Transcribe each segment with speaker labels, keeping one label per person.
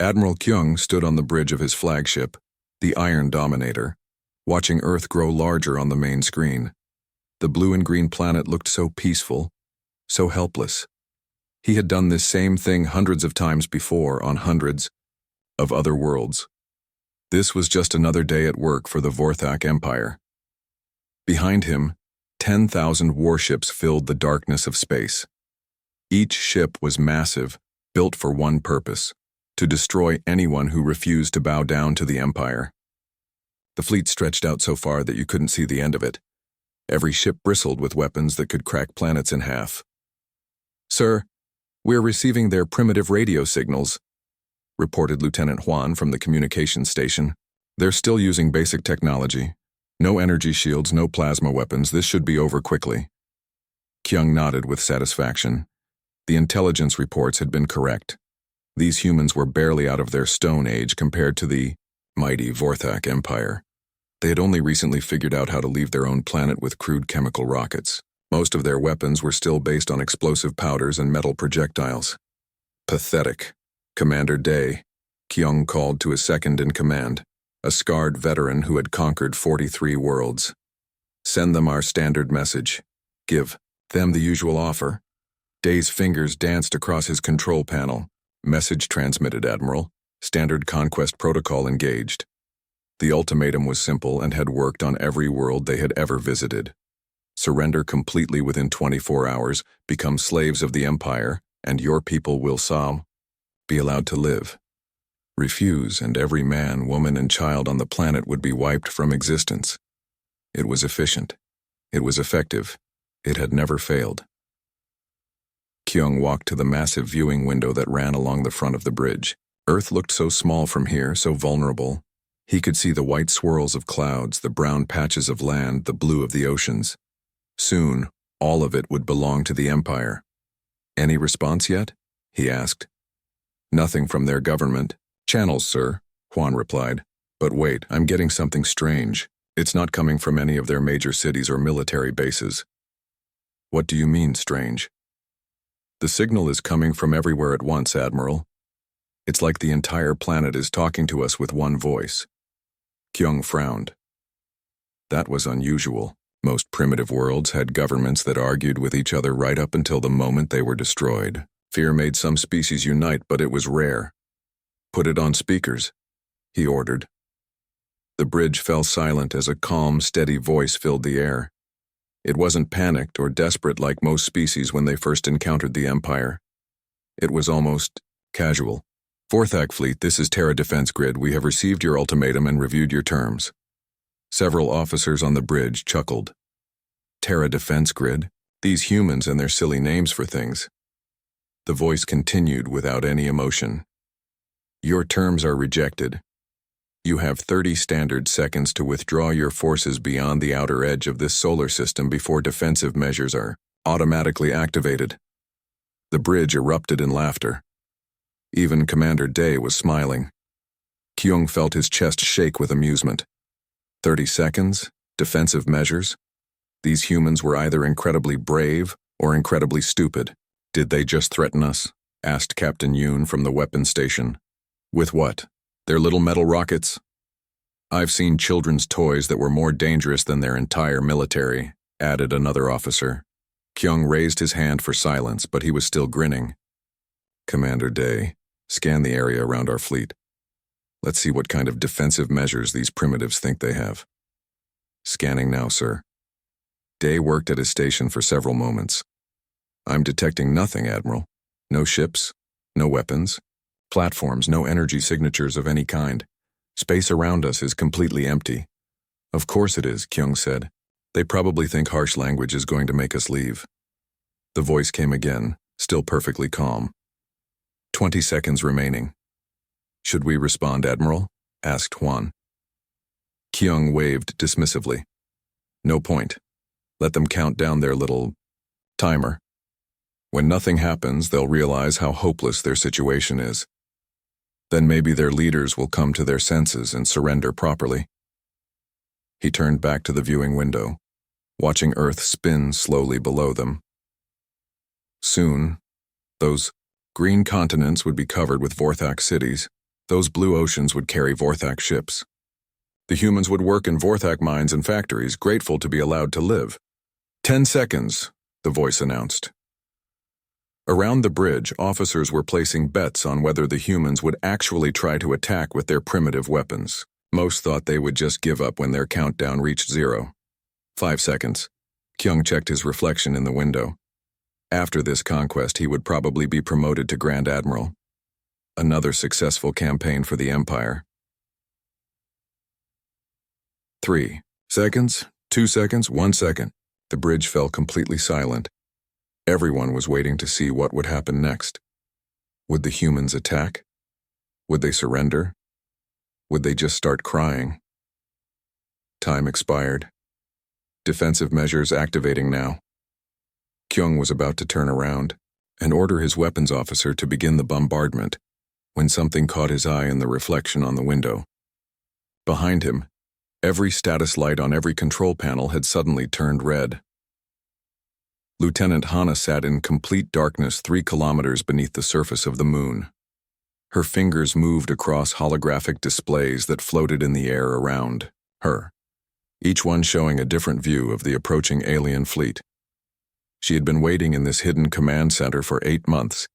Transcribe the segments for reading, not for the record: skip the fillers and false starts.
Speaker 1: Admiral Kyung stood on the bridge of his flagship, the Iron Dominator, watching Earth grow larger on the main screen. The blue and green planet looked so peaceful, so helpless. He had done this same thing hundreds of times before on hundreds of other worlds. This was just another day at work for the Vorthak Empire. Behind him, 10,000 warships filled the darkness of space. Each ship was massive, built for one purpose: to destroy anyone who refused to bow down to the Empire. The fleet stretched out so far that you couldn't see the end of it. Every ship bristled with weapons that could crack planets in half. "Sir, we're receiving their primitive radio signals," reported Lieutenant Huan from the communications station. "They're still using basic technology. No energy shields, no plasma weapons. This should be over quickly." Kyung nodded with satisfaction. The intelligence reports had been correct. These humans were barely out of their Stone Age compared to the mighty Vorthak Empire. They had only recently figured out how to leave their own planet with crude chemical rockets. Most of their weapons were still based on explosive powders and metal projectiles. "Pathetic." Commander Day, Kyung called to his second-in-command, a scarred veteran who had conquered 43 worlds. "Send them our standard message. Give them the usual offer." Day's fingers danced across his control panel. "Message transmitted, Admiral. Standard conquest protocol engaged." The ultimatum was simple and had worked on every world they had ever visited. Surrender completely within 24 hours, become slaves of the Empire, and your people will be allowed to live. Refuse, and every man, woman, and child on the planet would be wiped from existence. It was efficient. It was effective. It had never failed. Kyung walked to the massive viewing window that ran along the front of the bridge. Earth looked so small from here, so vulnerable. He could see the white swirls of clouds, the brown patches of land, the blue of the oceans. Soon, all of it would belong to the Empire. "Any response yet?" he asked. "Nothing from their government. Channels, sir," Huan replied. "But wait, I'm getting something strange. It's not coming from any of their major cities or military bases." "What do you mean, strange?" "The signal is coming from everywhere at once, Admiral. It's like the entire planet is talking to us with one voice." Kyung frowned. That was unusual. Most primitive worlds had governments that argued with each other right up until the moment they were destroyed. Fear made some species unite, but it was rare. "Put it on speakers," he ordered. The bridge fell silent as a calm, steady voice filled the air. It wasn't panicked or desperate like most species when they first encountered the Empire. It was almost casual. "Vorthak Fleet, this is Terra Defense Grid. We have received your ultimatum and reviewed your terms." Several officers on the bridge chuckled. Terra Defense Grid? These humans and their silly names for things. The voice continued without any emotion. "Your terms are rejected. You have 30 standard seconds to withdraw your forces beyond the outer edge of this solar system before defensive measures are automatically activated." The bridge erupted in laughter. Even Commander Day was smiling. Kyung felt his chest shake with amusement. 30 seconds? Defensive measures? These humans were either incredibly brave or incredibly stupid. "Did they just threaten us?" asked Captain Yoon from the weapons station. "With what? Their little metal rockets?" "I've seen children's toys that were more dangerous than their entire military," added another officer. Kyung raised his hand for silence, but he was still grinning. "Commander Day, scan the area around our fleet. Let's see what kind of defensive measures these primitives think they have." "Scanning now, sir." Day worked at his station for several moments. "I'm detecting nothing, Admiral. No ships, no weapons, platforms, no energy signatures of any kind. Space around us is completely empty." "Of course it is," Kyung said. "They probably think harsh language is going to make us leave." The voice came again, still perfectly calm. 20 seconds remaining. "Should we respond, Admiral?" asked Huan. Kyung waved dismissively. "No point. Let them count down their little timer. When nothing happens, they'll realize how hopeless their situation is. Then maybe their leaders will come to their senses and surrender properly." He turned back to the viewing window, watching Earth spin slowly below them. Soon, those green continents would be covered with Vorthak cities. Those blue oceans would carry Vorthak ships. The humans would work in Vorthak mines and factories, grateful to be allowed to live. 10 seconds, the voice announced. Around the bridge, officers were placing bets on whether the humans would actually try to attack with their primitive weapons. Most thought they would just give up when their countdown reached 0. 5 seconds. Kyung checked his reflection in the window. After this conquest, he would probably be promoted to Grand Admiral. Another successful campaign for the Empire. 3 seconds, 2 seconds, 1 second. The bridge fell completely silent. Everyone was waiting to see what would happen next. Would the humans attack? Would they surrender? Would they just start crying? Time expired. Defensive measures activating now. Kyung was about to turn around and order his weapons officer to begin the bombardment when something caught his eye in the reflection on the window. Behind him, every status light on every control panel had suddenly turned red. Lieutenant Hana sat in complete darkness 3 kilometers beneath the surface of the moon. Her fingers moved across holographic displays that floated in the air around her, each one showing a different view of the approaching alien fleet. She had been waiting in this hidden command center for 8 months,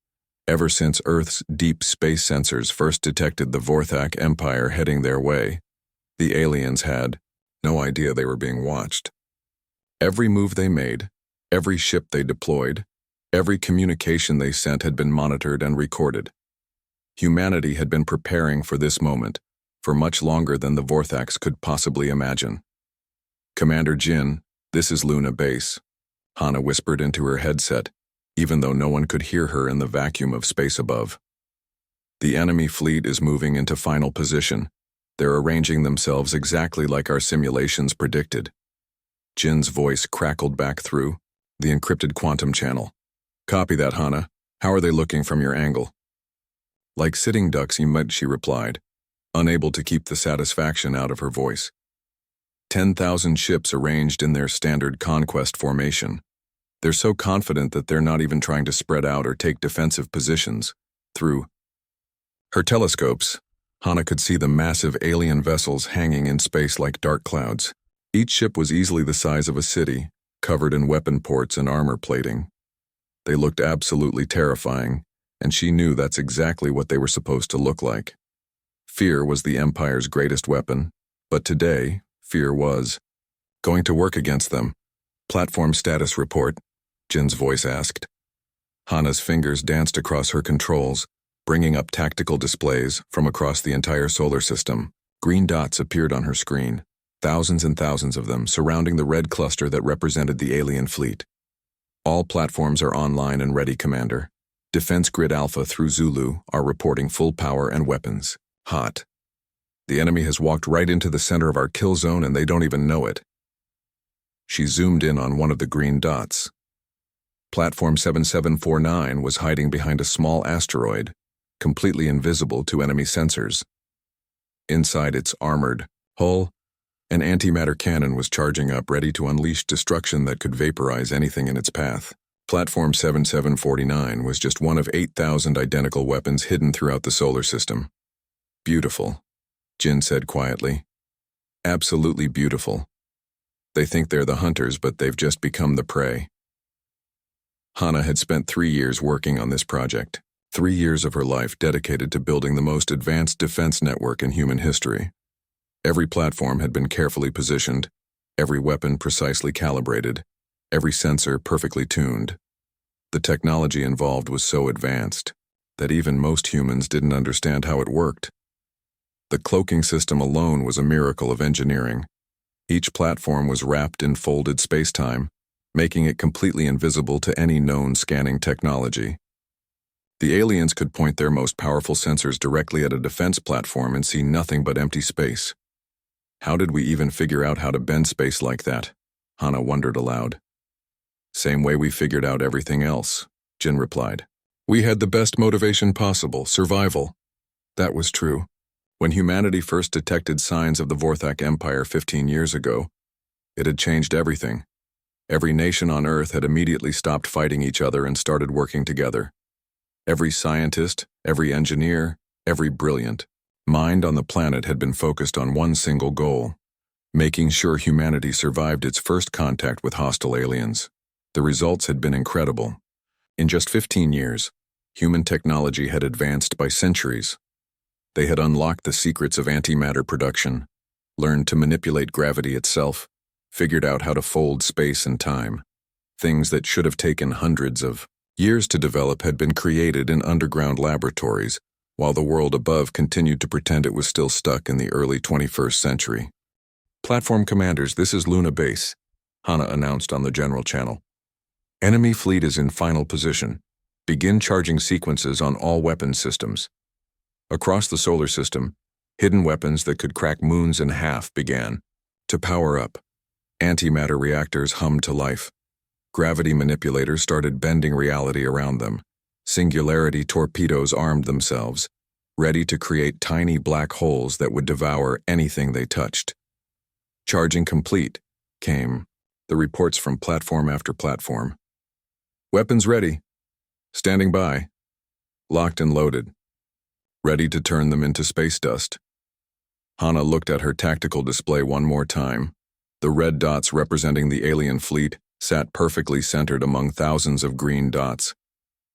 Speaker 1: ever since Earth's deep space sensors first detected the Vorthak Empire heading their way. The aliens had no idea they were being watched. Every move they made, every ship they deployed, every communication they sent had been monitored and recorded. Humanity had been preparing for this moment for much longer than the Vorthaks could possibly imagine. "Commander Jin, this is Luna Base," Hana whispered into her headset, even though no one could hear her in the vacuum of space above. "The enemy fleet is moving into final position. They're arranging themselves exactly like our simulations predicted." Jin's voice crackled back through the encrypted quantum channel. "Copy that, Hana. How are they looking from your angle?" "Like sitting ducks, she replied, unable to keep the satisfaction out of her voice. 10,000 ships arranged in their standard conquest formation. They're so confident that they're not even trying to spread out or take defensive positions. Through her telescopes, Hana could see the massive alien vessels hanging in space like dark clouds. Each ship was easily the size of a city, covered in weapon ports and armor plating. They looked absolutely terrifying, and she knew that's exactly what they were supposed to look like. Fear was the Empire's greatest weapon, but today, fear was going to work against them. "Platform status report," Jin's voice asked. Hana's fingers danced across her controls, bringing up tactical displays from across the entire solar system. Green dots appeared on her screen, thousands and thousands of them surrounding the red cluster that represented the alien fleet. "All platforms are online and ready, Commander. Defense Grid Alpha through Zulu are reporting full power and weapons. Hot. The enemy has walked right into the center of our kill zone and they don't even know it." She zoomed in on one of the green dots. Platform 7749 was hiding behind a small asteroid, completely invisible to enemy sensors. Inside its armored hull, an antimatter cannon was charging up, ready to unleash destruction that could vaporize anything in its path. Platform 7749 was just one of 8,000 identical weapons hidden throughout the solar system. "Beautiful," Jin said quietly. "Absolutely beautiful. They think they're the hunters, but they've just become the prey." Hana had spent 3 years working on this project, 3 years of her life dedicated to building the most advanced defense network in human history. Every platform had been carefully positioned, every weapon precisely calibrated, every sensor perfectly tuned. The technology involved was so advanced that even most humans didn't understand how it worked. The cloaking system alone was a miracle of engineering. Each platform was wrapped in folded spacetime, making it completely invisible to any known scanning technology. The aliens could point their most powerful sensors directly at a defense platform and see nothing but empty space. How did we even figure out how to bend space like that? Hana wondered aloud. "Same way we figured out everything else," Jin replied. "We had the best motivation possible, survival." That was true. When humanity first detected signs of the Vorthak Empire 15 years ago, it had changed everything. Every nation on Earth had immediately stopped fighting each other and started working together. Every scientist, every engineer, every brilliant, Mind on the planet had been focused on one single goal: making sure humanity survived its first contact with hostile aliens. The results had been incredible. In just 15 years, human technology had advanced by centuries. They had unlocked the secrets of antimatter production, learned to manipulate gravity itself, figured out how to fold space and time. Things that should have taken hundreds of years to develop had been created in underground laboratories, while the world above continued to pretend it was still stuck in the early 21st century. "Platform commanders, this is Luna Base," Hana announced on the general channel. "Enemy fleet is in final position. Begin charging sequences on all weapons systems." Across the solar system, hidden weapons that could crack moons in half began to power up. Antimatter reactors hummed to life. Gravity manipulators started bending reality around them. Singularity torpedoes armed themselves, ready to create tiny black holes that would devour anything they touched. "Charging complete," came the reports from platform after platform. "Weapons ready. Standing by. Locked and loaded. Ready to turn them into space dust." Hana looked at her tactical display one more time. The red dots representing the alien fleet sat perfectly centered among thousands of green dots.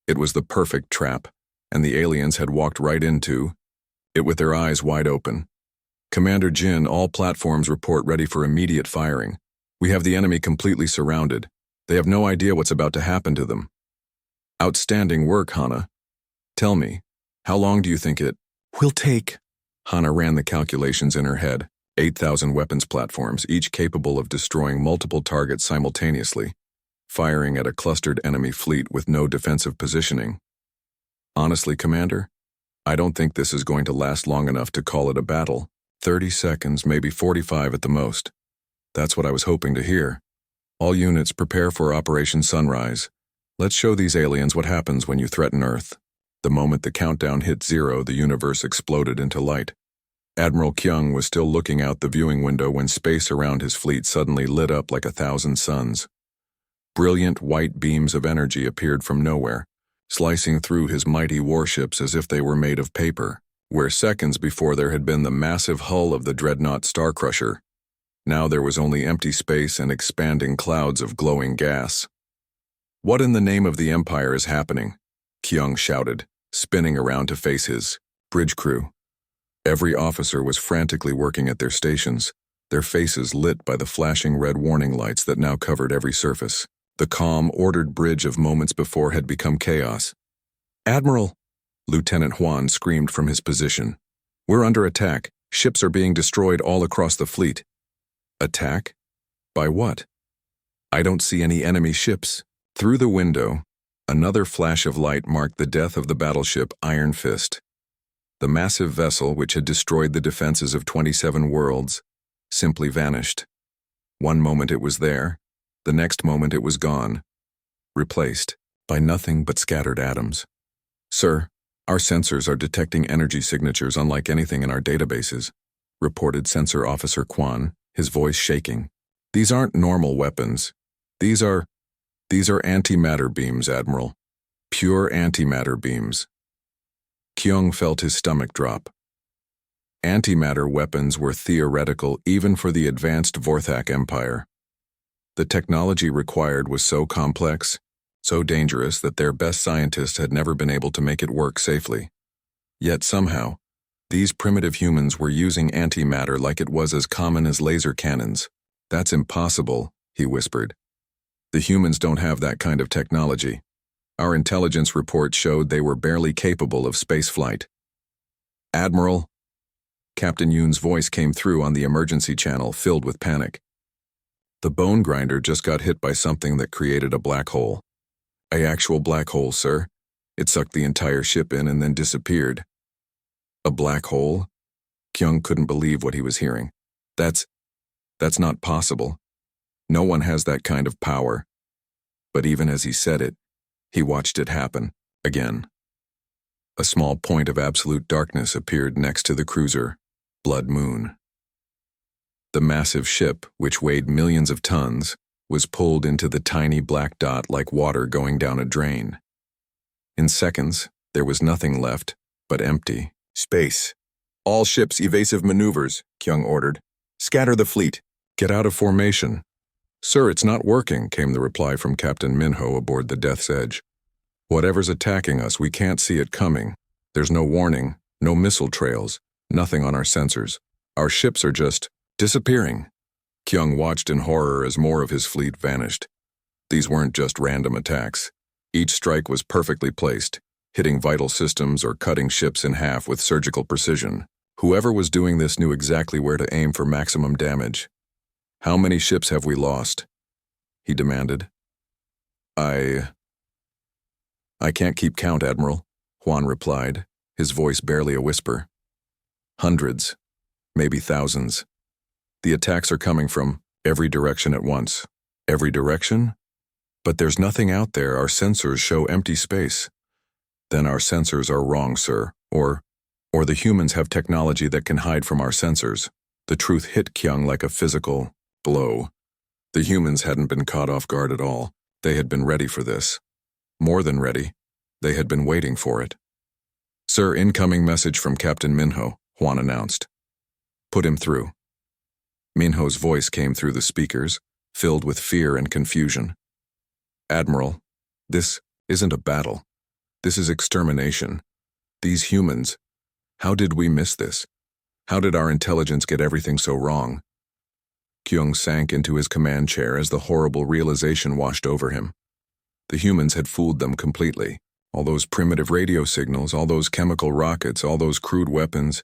Speaker 1: It was the perfect trap, and the aliens had walked right into it with their eyes wide open. "Commander Jin, all platforms report ready for immediate firing. We have the enemy completely surrounded. They have no idea what's about to happen to them." "Outstanding work, Hana. Tell me, how long do you think it will take?" Hana ran the calculations in her head. 8,000 weapons platforms, each capable of destroying multiple targets simultaneously, firing at a clustered enemy fleet with no defensive positioning. "Honestly, Commander, I don't think this is going to last long enough to call it a battle. 30 seconds, maybe 45 at the most." "That's what I was hoping to hear. All units prepare for Operation Sunrise. Let's show these aliens what happens when you threaten Earth." The moment the countdown hit 0, the universe exploded into light. Admiral Kyung was still looking out the viewing window when space around his fleet suddenly lit up like 1,000 suns. Brilliant white beams of energy appeared from nowhere, slicing through his mighty warships as if they were made of paper. Where seconds before there had been the massive hull of the dreadnought Starcrusher, now there was only empty space and expanding clouds of glowing gas. "What in the name of the Empire is happening?" Kyung shouted, spinning around to face his bridge crew. Every officer was frantically working at their stations, their faces lit by the flashing red warning lights that now covered every surface. The calm, ordered bridge of moments before had become chaos. "Admiral!" Lieutenant Huan screamed from his position. "We're under attack. Ships are being destroyed all across the fleet." "Attack? By what? I don't see any enemy ships." Through the window, another flash of light marked the death of the battleship Iron Fist. The massive vessel, which had destroyed the defenses of 27 worlds, simply vanished. One moment it was there, the next moment it was gone, replaced by nothing but scattered atoms. "Sir, our sensors are detecting energy signatures unlike anything in our databases," reported Sensor Officer Kwan, his voice shaking. "These aren't normal weapons. These are antimatter beams, Admiral. Pure antimatter beams." Kyung felt his stomach drop. Antimatter weapons were theoretical even for the advanced Vorthak Empire. The technology required was so complex, so dangerous that their best scientists had never been able to make it work safely. Yet somehow, these primitive humans were using antimatter like it was as common as laser cannons. "That's impossible," he whispered. "The humans don't have that kind of technology. Our intelligence reports showed they were barely capable of spaceflight." "Admiral," Captain Yoon's voice came through on the emergency channel, filled with panic. "The bone grinder just got hit by something that created a black hole." "A actual black hole, sir. It sucked the entire ship in and then disappeared." "A black hole?" Kyung couldn't believe what he was hearing. That's not possible. No one has that kind of power." But even as he said it, he watched it happen, again. A small point of absolute darkness appeared next to the cruiser, Blood Moon. The massive ship, which weighed millions of tons, was pulled into the tiny black dot like water going down a drain. In seconds, there was nothing left but empty space. All ships evasive maneuvers, Kyung ordered. Scatter the fleet. Get out of formation. Sir, it's not working, came the reply from Captain Minho aboard the Death's Edge. Whatever's attacking us, we can't see it coming. There's no warning, no missile trails, nothing on our sensors. Our ships are just disappearing. Kyung watched in horror as more of his fleet vanished. These weren't just random attacks. Each strike was perfectly placed, hitting vital systems or cutting ships in half with surgical precision. Whoever was doing this knew exactly where to aim for maximum damage. How many ships have we lost? He demanded. I can't keep count, Admiral, Juan replied, his voice barely a whisper. Hundreds, maybe thousands. The attacks are coming from every direction at once. Every direction? But there's nothing out there. Our sensors show empty space. Then our sensors are wrong, sir. Or the humans have technology that can hide from our sensors. The truth hit Kyung like a physical blow. The humans hadn't been caught off guard at all. They had been ready for this. More than ready. They had been waiting for it. Sir, incoming message from Captain Minho, Juan announced. Put him through. Minho's voice came through the speakers, filled with fear and confusion. Admiral, this isn't a battle. This is extermination. These humans, how did we miss this? How did our intelligence get everything so wrong? Kyung sank into his command chair as the horrible realization washed over him. The humans had fooled them completely. All those primitive radio signals, all those chemical rockets, all those crude weapons,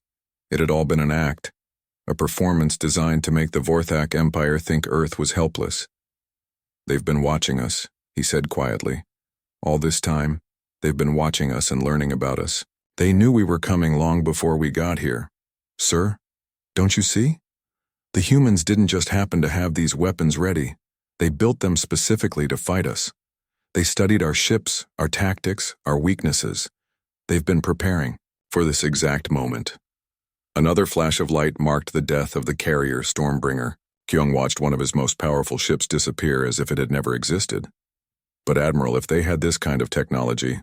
Speaker 1: it had all been an act, a performance designed to make the Vorthak Empire think Earth was helpless. They've been watching us, he said quietly. All this time, they've been watching us and learning about us. They knew we were coming long before we got here. Sir, don't you see? The humans didn't just happen to have these weapons ready. They built them specifically to fight us. They studied our ships, our tactics, our weaknesses. They've been preparing for this exact moment. Another flash of light marked the death of the carrier Stormbringer. Kyung watched one of his most powerful ships disappear as if it had never existed. But Admiral, if they had this kind of technology,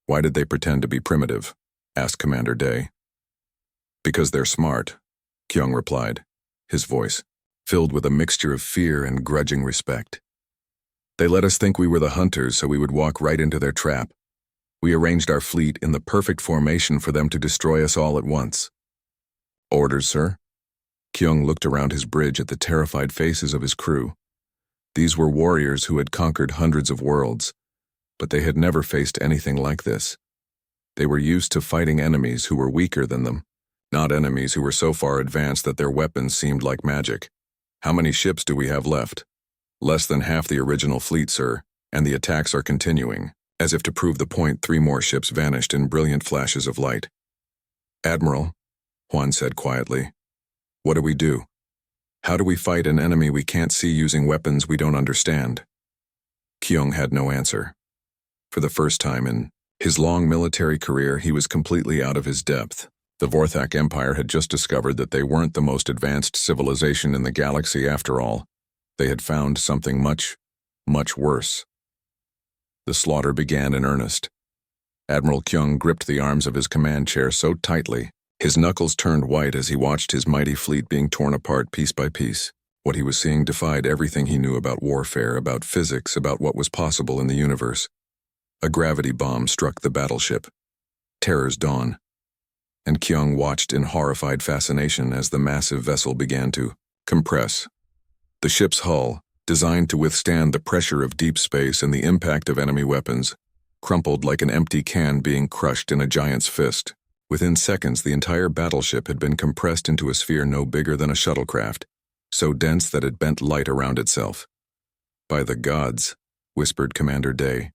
Speaker 1: why did they pretend to be primitive? Asked Commander Day. Because they're smart, Kyung replied, his voice filled with a mixture of fear and grudging respect. They let us think we were the hunters so we would walk right into their trap. We arranged our fleet in the perfect formation for them to destroy us all at once. Orders, sir? Kyung looked around his bridge at the terrified faces of his crew. These were warriors who had conquered hundreds of worlds, but they had never faced anything like this. They were used to fighting enemies who were weaker than them, not enemies who were so far advanced that their weapons seemed like magic. How many ships do we have left? Less than half the original fleet, sir, and the attacks are continuing. As if to prove the point, 3 more ships vanished in brilliant flashes of light. Admiral, Juan said quietly, what do we do? How do we fight an enemy we can't see using weapons we don't understand? Kyung had no answer. For the first time in his long military career, he was completely out of his depth. The Vorthak Empire had just discovered that they weren't the most advanced civilization in the galaxy after all. They had found something much, much worse. The slaughter began in earnest. Admiral Kyung gripped the arms of his command chair so tightly, his knuckles turned white as he watched his mighty fleet being torn apart piece by piece. What he was seeing defied everything he knew about warfare, about physics, about what was possible in the universe. A gravity bomb struck the battleship. Terror's dawn. And Kyung watched in horrified fascination as the massive vessel began to compress. The ship's hull, designed to withstand the pressure of deep space and the impact of enemy weapons, crumpled like an empty can being crushed in a giant's fist. Within seconds, the entire battleship had been compressed into a sphere no bigger than a shuttlecraft, so dense that it bent light around itself. By the gods, whispered Commander Day.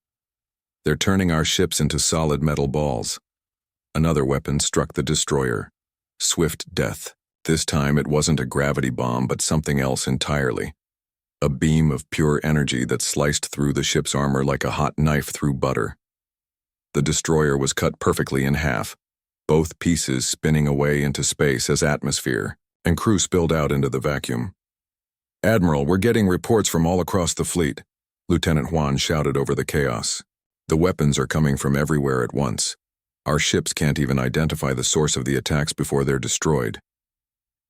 Speaker 1: They're turning our ships into solid metal balls. Another weapon struck the destroyer. Swift death. This time it wasn't a gravity bomb, but something else entirely. A beam of pure energy that sliced through the ship's armor like a hot knife through butter. The destroyer was cut perfectly in half, both pieces spinning away into space as atmosphere, and crew spilled out into the vacuum. Admiral, we're getting reports from all across the fleet, Lieutenant Juan shouted over the chaos. The weapons are coming from everywhere at once. Our ships can't even identify the source of the attacks before they're destroyed.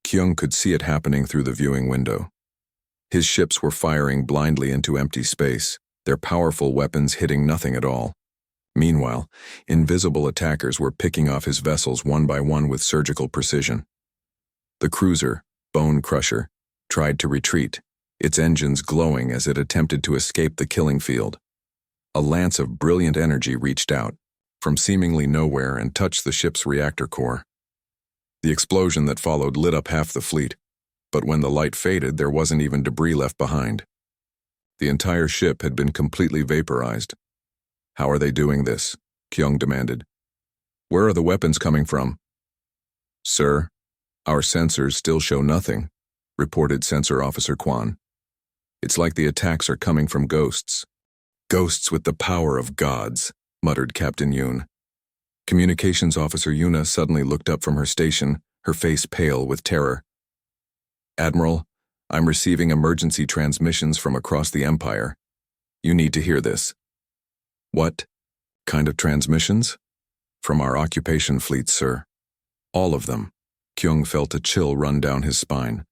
Speaker 1: Kyung could see it happening through the viewing window. His ships were firing blindly into empty space, their powerful weapons hitting nothing at all. Meanwhile, invisible attackers were picking off his vessels one by one with surgical precision. The cruiser, Bone Crusher, tried to retreat, its engines glowing as it attempted to escape the killing field. A lance of brilliant energy reached out from seemingly nowhere and touched the ship's reactor core. The explosion that followed lit up half the fleet, but when the light faded, there wasn't even debris left behind. The entire ship had been completely vaporized. "How are they doing this?" Kyung demanded. "Where are the weapons coming from?" "Sir, our sensors still show nothing," reported Sensor Officer Kwan. "It's like the attacks are coming from ghosts." "Ghosts with the power of gods," muttered Captain Yoon. Communications Officer Yuna suddenly looked up from her station, her face pale with terror. "Admiral, I'm receiving emergency transmissions from across the Empire. You need to hear this." "What kind of transmissions?" "From our occupation fleets, sir. All of them." Kyung felt a chill run down his spine.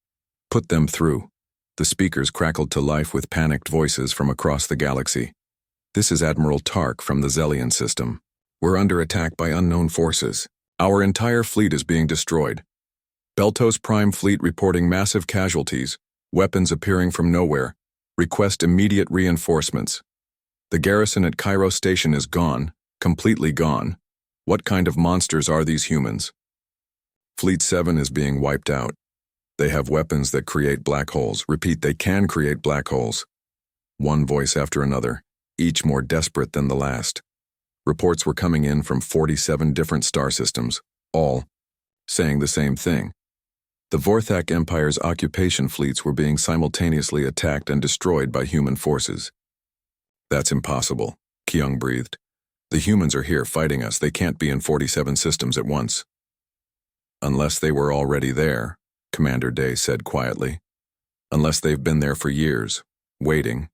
Speaker 1: "Put them through." The speakers crackled to life with panicked voices from across the galaxy. "This is Admiral Tark from the Zellian system. We're under attack by unknown forces. Our entire fleet is being destroyed. Beltos Prime Fleet reporting massive casualties, weapons appearing from nowhere. Request immediate reinforcements. The garrison at Cairo Station is gone, completely gone. What kind of monsters are these humans? Fleet 7 is being wiped out. They have weapons that create black holes. Repeat, they can create black holes." One voice after another, each more desperate than the last. Reports were coming in from 47 different star systems, all saying the same thing. The Vorthak Empire's occupation fleets were being simultaneously attacked and destroyed by human forces. "That's impossible," Kyung breathed. "The humans are here fighting us. They can't be in 47 systems at once." "Unless they were already there," Commander Day said quietly. "Unless they've been there for years, waiting."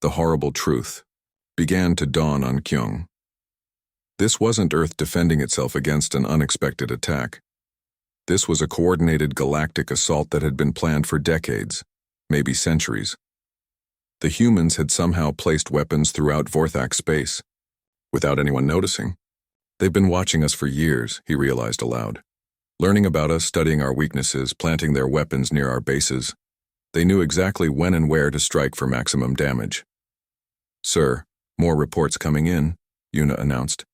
Speaker 1: The horrible truth began to dawn on Kyung. This wasn't Earth defending itself against an unexpected attack. This was a coordinated galactic assault that had been planned for decades, maybe centuries. The humans had somehow placed weapons throughout Vorthak space, without anyone noticing. "They've been watching us for years," he realized aloud. "Learning about us, studying our weaknesses, planting their weapons near our bases. They knew exactly when and where to strike for maximum damage." "Sir, more reports coming in," Yuna announced.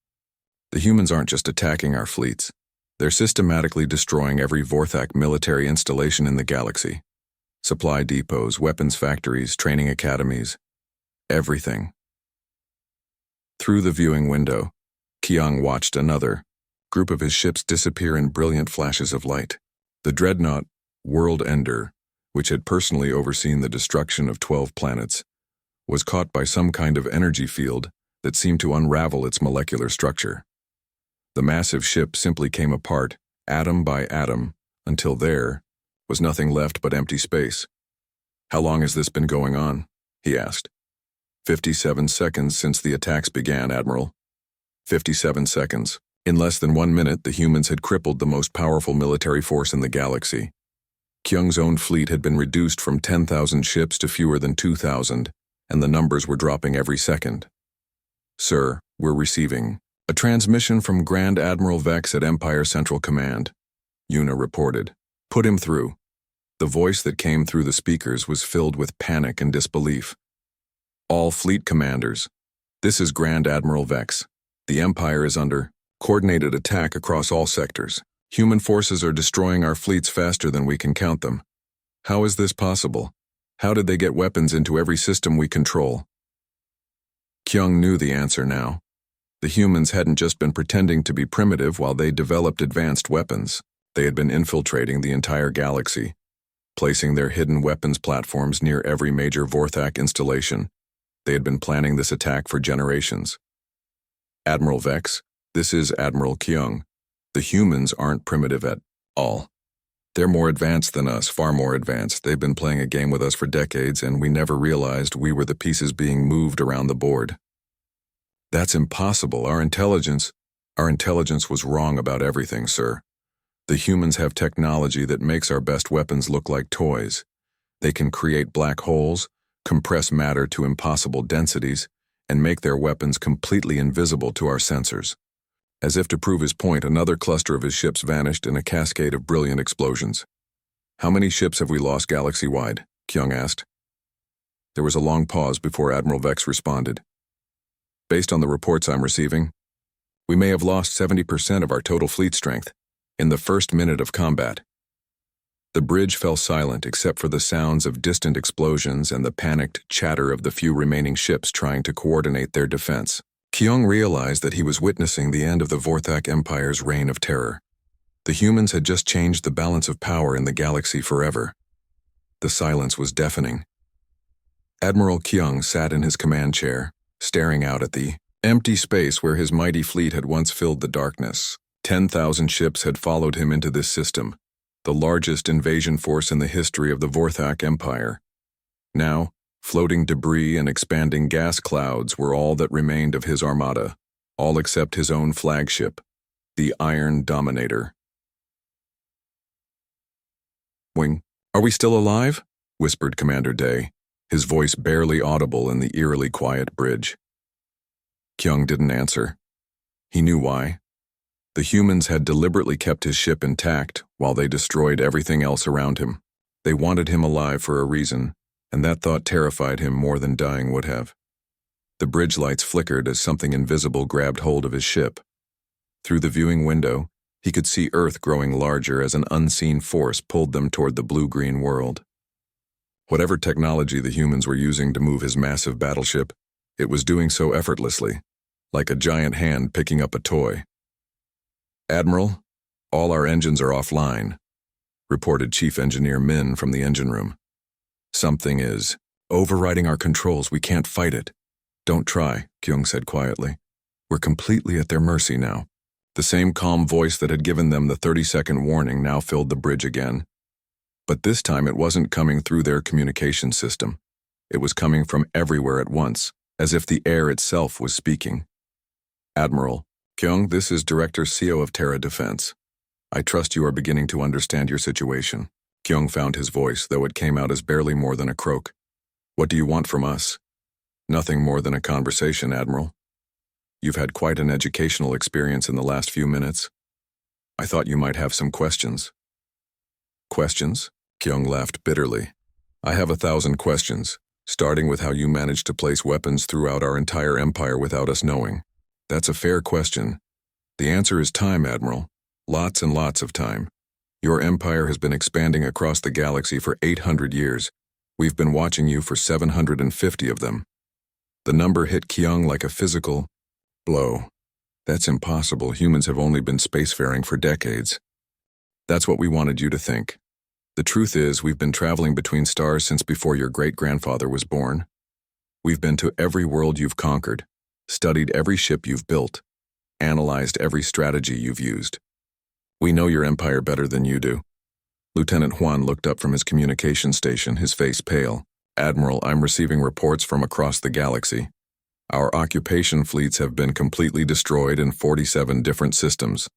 Speaker 1: "The humans aren't just attacking our fleets. They're systematically destroying every Vorthak military installation in the galaxy. Supply depots, weapons factories, training academies. Everything." Through the viewing window, Kyung watched another group of his ships disappear in brilliant flashes of light. The dreadnought World Ender, which had personally overseen the destruction of 12 planets, was caught by some kind of energy field that seemed to unravel its molecular structure. The massive ship simply came apart, atom by atom, until there was nothing left but empty space. "How long has this been going on?" he asked. 57 seconds since the attacks began, Admiral." 57 seconds. In less than 1 minute, the humans had crippled the most powerful military force in the galaxy. Kyung's own fleet had been reduced from 10,000 ships to fewer than 2,000, and the numbers were dropping every second. "Sir, we're receiving a transmission from Grand Admiral Vex at Empire Central Command," Yuna reported. "Put him through." The voice that came through the speakers was filled with panic and disbelief. "All fleet commanders, this is Grand Admiral Vex. The Empire is under coordinated attack across all sectors. Human forces are destroying our fleets faster than we can count them. How is this possible? How did they get weapons into every system we control?" Kyung knew the answer now. The humans hadn't just been pretending to be primitive while they developed advanced weapons. They had been infiltrating the entire galaxy, placing their hidden weapons platforms near every major Vorthak installation. They had been planning this attack for generations. "Admiral Vex, this is Admiral Kyung. The humans aren't primitive at all. They're more advanced than us, far more advanced. They've been playing a game with us for decades, and we never realized we were the pieces being moved around the board." "That's impossible. Our intelligence..." Our intelligence was wrong about everything, sir. The humans have technology that makes our best weapons look like toys. They can create black holes, compress matter to impossible densities, and make their weapons completely invisible to our sensors. As if to prove his point, another cluster of his ships vanished in a cascade of brilliant explosions. How many ships have we lost galaxy-wide? Kyung asked. There was a long pause before Admiral Vex responded. Based on the reports I'm receiving, we may have lost 70% of our total fleet strength in the first minute of combat. The bridge fell silent except for the sounds of distant explosions and the panicked chatter of the few remaining ships trying to coordinate their defense. Kyung realized that he was witnessing the end of the Vorthak Empire's reign of terror. The humans had just changed the balance of power in the galaxy forever. The silence was deafening. Admiral Kyung sat in his command chair, staring out at the empty space where his mighty fleet had once filled the darkness. 10,000 ships had followed him into this system, the largest invasion force in the history of the Vorthak Empire. Now, floating debris and expanding gas clouds were all that remained of his armada, all except his own flagship, the Iron Dominator. "Wing, are we still alive?" whispered Commander Day, his voice barely audible in the eerily quiet bridge. Kyung didn't answer. He knew why. The humans had deliberately kept his ship intact while they destroyed everything else around him. They wanted him alive for a reason, and that thought terrified him more than dying would have. The bridge lights flickered as something invisible grabbed hold of his ship. Through the viewing window, he could see Earth growing larger as an unseen force pulled them toward the blue-green world. Whatever technology the humans were using to move his massive battleship, it was doing so effortlessly, like a giant hand picking up a toy. "Admiral, all our engines are offline," reported Chief Engineer Min from the engine room. "Something is overriding our controls. We can't fight it." "Don't try," Kyung said quietly. "We're completely at their mercy now." The same calm voice that had given them the 30-second warning now filled the bridge again. But this time it wasn't coming through their communication system. It was coming from everywhere at once, as if the air itself was speaking. "Admiral Kyung, this is Director Seo of Terra Defense. I trust you are beginning to understand your situation." Kyung found his voice, though it came out as barely more than a croak. "What do you want from us?" "Nothing more than a conversation, Admiral. You've had quite an educational experience in the last few minutes. I thought you might have some questions." "Questions?" Kyung laughed bitterly. "I have 1,000 questions, starting with how you managed to place weapons throughout our entire empire without us knowing. That's a fair question. The answer is time, Admiral. Lots and lots of time. Your empire has been expanding across the galaxy for 800 years. We've been watching you for 750 of them." The number hit Kyung like a physical blow. "That's impossible. Humans have only been spacefaring for decades." "That's what we wanted you to think. The truth is, we've been traveling between stars since before your great-grandfather was born. We've been to every world you've conquered, studied every ship you've built, analyzed every strategy you've used. We know your empire better than you do." Lieutenant Huan looked up from his communication station, his face pale. "Admiral, I'm receiving reports from across the galaxy. Our occupation fleets have been completely destroyed in 47 different systems.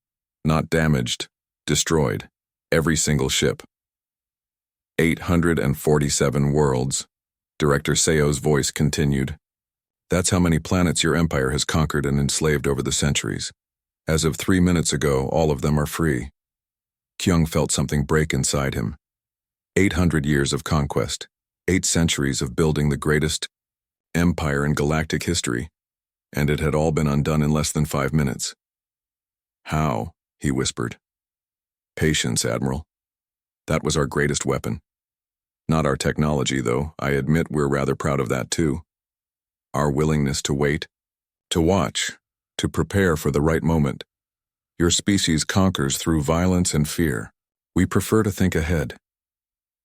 Speaker 1: Not damaged, destroyed. Every single ship. 847 worlds." Director Seo's voice continued. "That's how many planets your empire has conquered and enslaved over the centuries. As of 3 minutes ago, all of them are free." Kyung felt something break inside him. 800 years of conquest, 8 centuries of building the greatest empire in galactic history, and it had all been undone in less than 5 minutes. "How?" he whispered. "Patience, Admiral. That was our greatest weapon. Not our technology, though. I admit we're rather proud of that, too. Our willingness to wait, to watch, to prepare for the right moment. Your species conquers through violence and fear. We prefer to think ahead.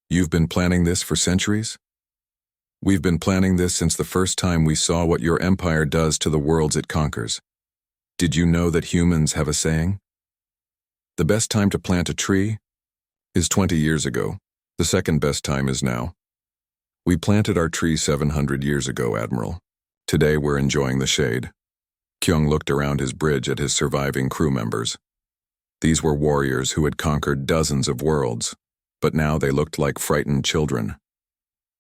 Speaker 1: You've been planning this for centuries? We've been planning this since the first time we saw what your empire does to the worlds it conquers. Did you know that humans have a saying? The best time to plant a tree is 20 years ago. The second best time is now. We planted our tree 700 years ago, Admiral. Today we're enjoying the shade." Kyung looked around his bridge at his surviving crew members. These were warriors who had conquered dozens of worlds, but now they looked like frightened children.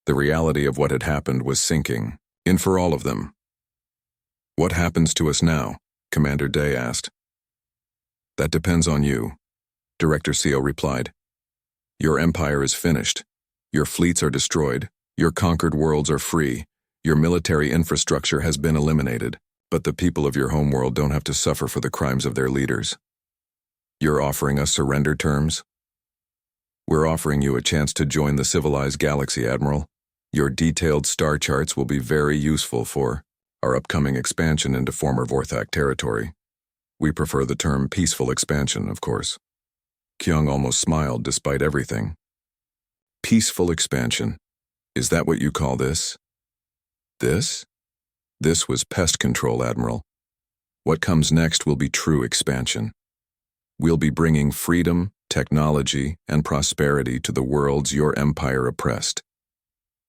Speaker 1: The reality of what had happened was sinking in for all of them. "What happens to us now?" Commander Day asked. "That depends on you," Director Seo replied. "Your empire is finished. Your fleets are destroyed. Your conquered worlds are free. Your military infrastructure has been eliminated, but the people of your homeworld don't have to suffer for the crimes of their leaders. You're offering us surrender terms? We're offering you a chance to join the civilized galaxy, Admiral. Your detailed star charts will be very useful for our upcoming expansion into former Vorthak territory. We prefer the term peaceful expansion, of course." Kyung almost smiled despite everything. "Peaceful expansion. Is that what you call this?" "This? This was pest control, Admiral. What comes next will be true expansion. We'll be bringing freedom, technology, and prosperity to the worlds your empire oppressed.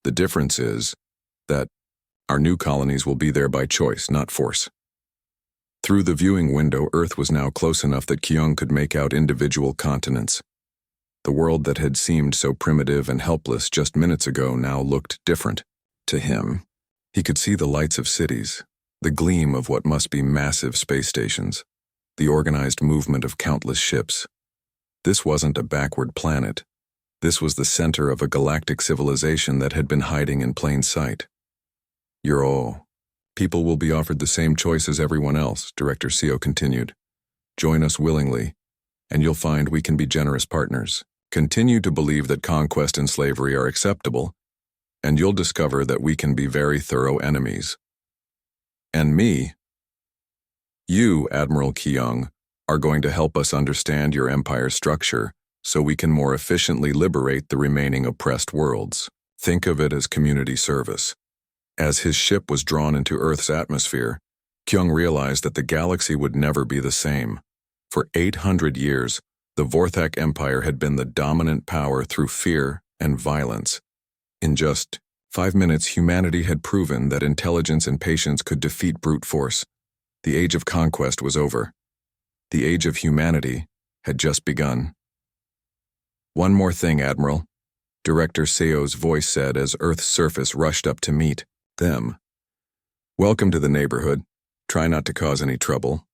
Speaker 1: The difference is that our new colonies will be there by choice, not force." Through the viewing window, Earth was now close enough that Kyung could make out individual continents. The world that had seemed so primitive and helpless just minutes ago now looked different. To him, he could see the lights of cities, the gleam of what must be massive space stations, the organized movement of countless ships. This wasn't a backward planet. This was the center of a galactic civilization that had been hiding in plain sight. People will be offered the same choice as everyone else," Director Seo continued. "Join us willingly, and you'll find we can be generous partners. Continue to believe that conquest and slavery are acceptable, and you'll discover that we can be very thorough enemies. And me, you, Admiral Kyung, are going to help us understand your empire structure so we can more efficiently liberate the remaining oppressed worlds. Think of it as community service." As his ship was drawn into Earth's atmosphere, Kyung realized that the galaxy would never be the same. For 800 years, the Vorthak Empire had been the dominant power through fear and violence. In just 5 minutes, humanity had proven that intelligence and patience could defeat brute force. The age of conquest was over. The age of humanity had just begun. "One more thing, Admiral," Director Seo's voice said as Earth's surface rushed up to meet them. "Welcome to the neighborhood. Try not to cause any trouble.